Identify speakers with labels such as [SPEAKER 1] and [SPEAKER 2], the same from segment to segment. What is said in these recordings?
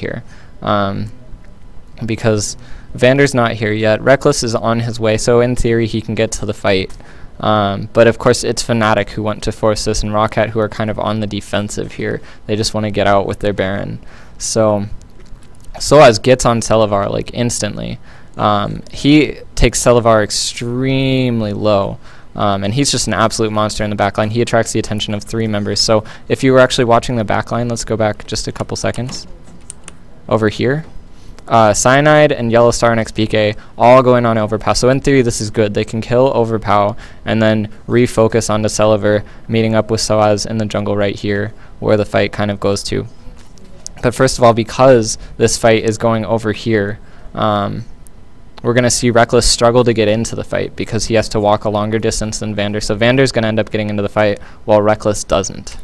[SPEAKER 1] here, because Vander's not here yet. Reckless is on his way, so in theory he can get to the fight. But of course it's Fnatic who want to force this, and Roccat who are kind of on the defensive here. They just want to get out with their Baron. So Soaz gets on Selavar like instantly. He takes Selavar extremely low. And he's just an absolute monster in the backline. He attracts the attention of 3 members. So if you were actually watching the backline, let's go back just a couple seconds. Over here, Cyanide and Yellowstar and XPK all going on Overpow. So in theory, this is good. They can kill Overpow and then refocus onto Selavar, meeting up with Soaz in the jungle right here, where the fight kind of goes to. But first of all, because this fight is going over here, we're going to see Reckless struggle to get into the fight because he has to walk a longer distance than Vander. So Vander's going to end up getting into the fight while Reckless doesn't.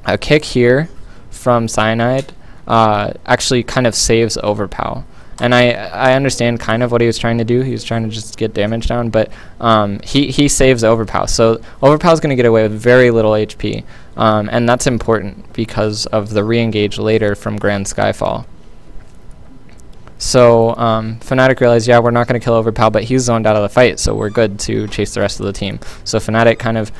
[SPEAKER 1] A kick here from Cyanide actually kind of saves Overpow. And I understand kind of what he was trying to do. He was trying to just get damage down, but he saves Overpow. So Overpow's going to get away with very little HP. And that's important because of the re-engage later from Grand Skyfall. So Fnatic realized, yeah, we're not going to kill Overpow, but he's zoned out of the fight, so we're good to chase the rest of the team. So Fnatic kind of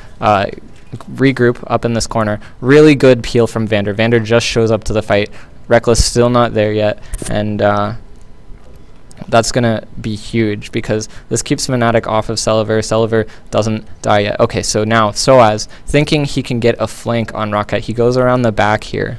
[SPEAKER 1] regroup up in this corner. Really good peel from Vander. Vander just shows up to the fight. Reckless still not there yet, and that's going to be huge because this keeps Fnatic off of Selavar. Selavar doesn't die yet. Okay, so now Soaz, thinking he can get a flank on Roccat, he goes around the back here.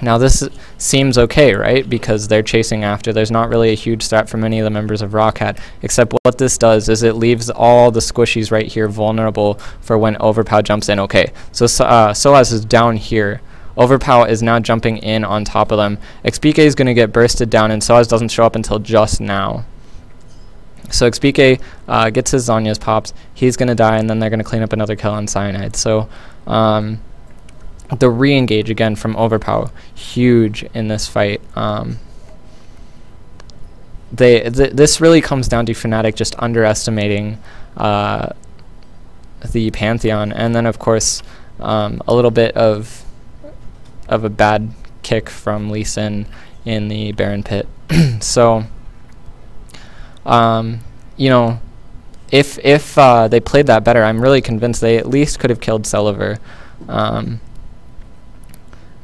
[SPEAKER 1] Now this seems okay, right? Because they're chasing after. There's not really a huge threat from any of the members of Roccat, except what this does is it leaves all the squishies right here vulnerable for when Overpow jumps in. Okay, so Soaz is down here. Overpow is now jumping in on top of them. XPK is going to get bursted down, and Soaz doesn't show up until just now. So XPK gets his Zhonya's pops. He's going to die, and then they're going to clean up another kill on Cyanide. So the re-engage again from Overpow, huge in this fight. This really comes down to Fnatic just underestimating the Pantheon, and then of course a little bit of a bad kick from Lee Sin in the Baron pit. So you know, if they played that better, I'm really convinced they at least could have killed Selavar.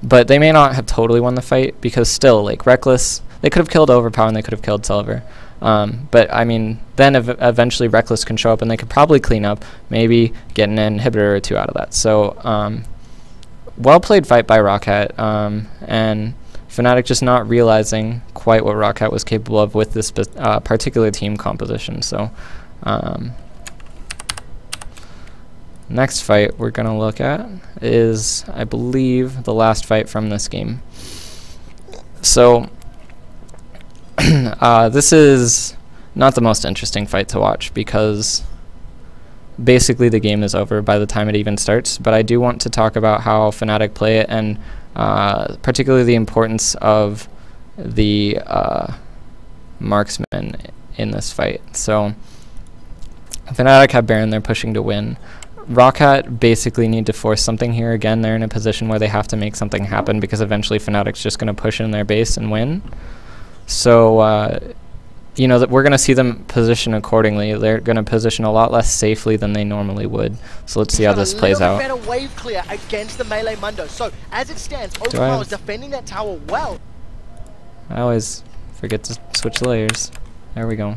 [SPEAKER 1] But they may not have totally won the fight because still, like, Reckless, they could have killed Overpower and they could have killed Selavar. But, I mean, then eventually Reckless can show up and they could probably clean up, maybe get an inhibitor or 2 out of that. So, well-played fight by Roccat, and Fnatic just not realizing quite what Roccat was capable of with this particular team composition. So, next fight we're going to look at is, I believe, the last fight from this game. So, this is not the most interesting fight to watch because basically the game is over by the time it even starts, but I do want to talk about how Fnatic play it and particularly the importance of the marksman in this fight. So, Fnatic have Baron, they're pushing to win. Roccat basically need to force something here. Again, they're in a position where they have to make something happen because eventually Fnatic's just going to push in their base and win. So, you know, that we're going to see them position accordingly. They're going to position a lot less safely than they normally would. So let's see how this plays out.
[SPEAKER 2] Better wave clear against the melee Mundo. So as it stands, Overpower is defending that tower well.
[SPEAKER 1] I always forget to switch layers. There we go.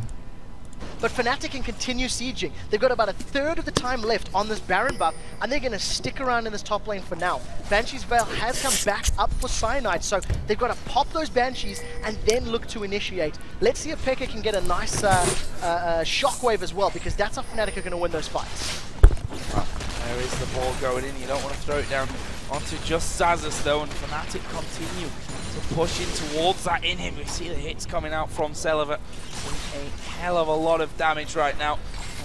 [SPEAKER 2] But Fnatic can continue sieging. They've got about a third of the time left on this Baron buff, and they're going to stick around in this top lane for now. Banshee's Veil has come back up for Cyanide, so they've got to pop those Banshees and then look to initiate. Let's see if Pekka can get a nice shockwave as well, because that's how Fnatic are going to win those fights.
[SPEAKER 3] There is the ball going in. You don't want to throw it down onto just Zazas though, and Fnatic continue to push in towards that inhib. We see the hits coming out from Selavar. A hell of a lot of damage right now.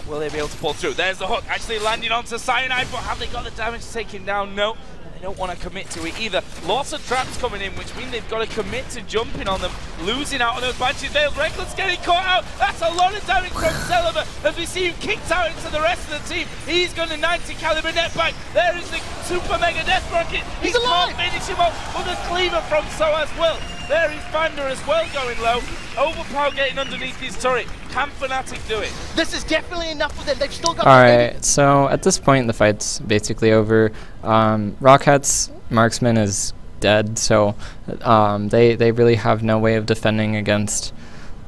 [SPEAKER 3] Will they be able to pull through? There's the hook actually landing onto Cyanide, but have they got the damage to take him down? No. They don't want to commit to it either. Lots of traps coming in, which mean they've got to commit to jumping on them, losing out on those Banshees. Reckless getting caught out. That's a lot of damage from Celeber as we see him kicked out into the rest of the team. He's going to 90 caliber net back. There is the super mega death rocket. He's alive. Finish him off with a cleaver from So as well. There is Vander as well going low. Overpower getting underneath his turret. Can Fnatic do it?
[SPEAKER 2] This is definitely enough for them. They've still got...
[SPEAKER 1] Alright, so at this point the fight's basically over. Rockat's marksman is dead, so they really have no way of defending against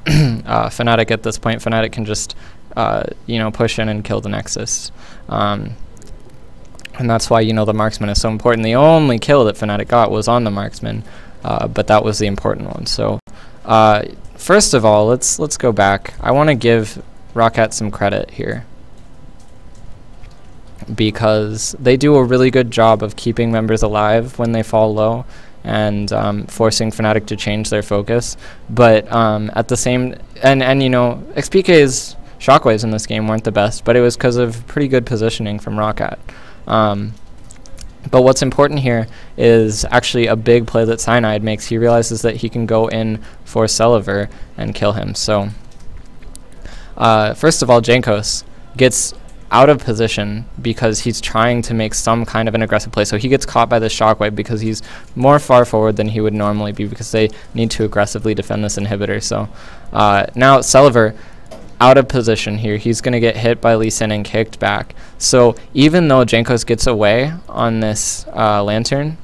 [SPEAKER 1] Fnatic at this point. Fnatic can just you know, push in and kill the Nexus. And that's why, you know, the marksman is so important. The only kill that Fnatic got was on the marksman, but that was the important one. So first of all, let's go back. I want to give Roccat some credit here, because they do a really good job of keeping members alive when they fall low and forcing Fnatic to change their focus. But at the same, and you know, XPK's shockwaves in this game weren't the best, but it was because of pretty good positioning from Roccat. But what's important here is actually a big play that Cyanide makes. He realizes that he can go in for Celever and kill him. So first of all, Jankos gets out of position because he's trying to make some kind of an aggressive play. So he gets caught by the shockwave because he's more far forward than he would normally be, because they need to aggressively defend this inhibitor. So now Celever out of position here. He's going to get hit by Lee Sin and kicked back. So even though Jankos gets away on this Lantern,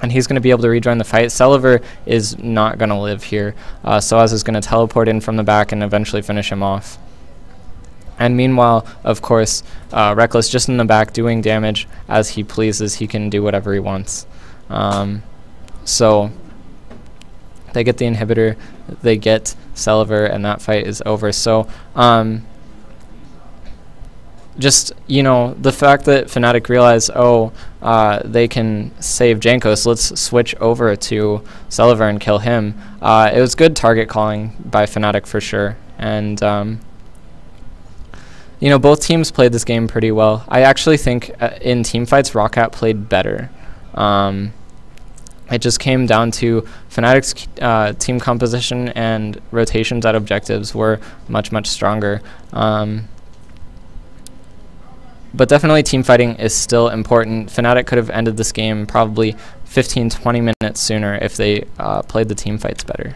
[SPEAKER 1] and he's going to be able to rejoin the fight, Celever is not going to live here. Soaz is going to teleport in from the back and eventually finish him off. And meanwhile, of course, Reckless just in the back doing damage as he pleases. He can do whatever he wants. So they get the inhibitor, they get Celever, and that fight is over. So just, you know, the fact that Fnatic realized, oh, they can save Jankos, let's switch over to Celever and kill him. It was good target calling by Fnatic for sure. And you know, both teams played this game pretty well. I actually think in teamfights, Roccat played better. It just came down to Fnatic's team composition and rotations at objectives were much, much stronger. But definitely team fighting is still important. Fnatic could have ended this game probably 15-20 minutes sooner if they played the team fights better.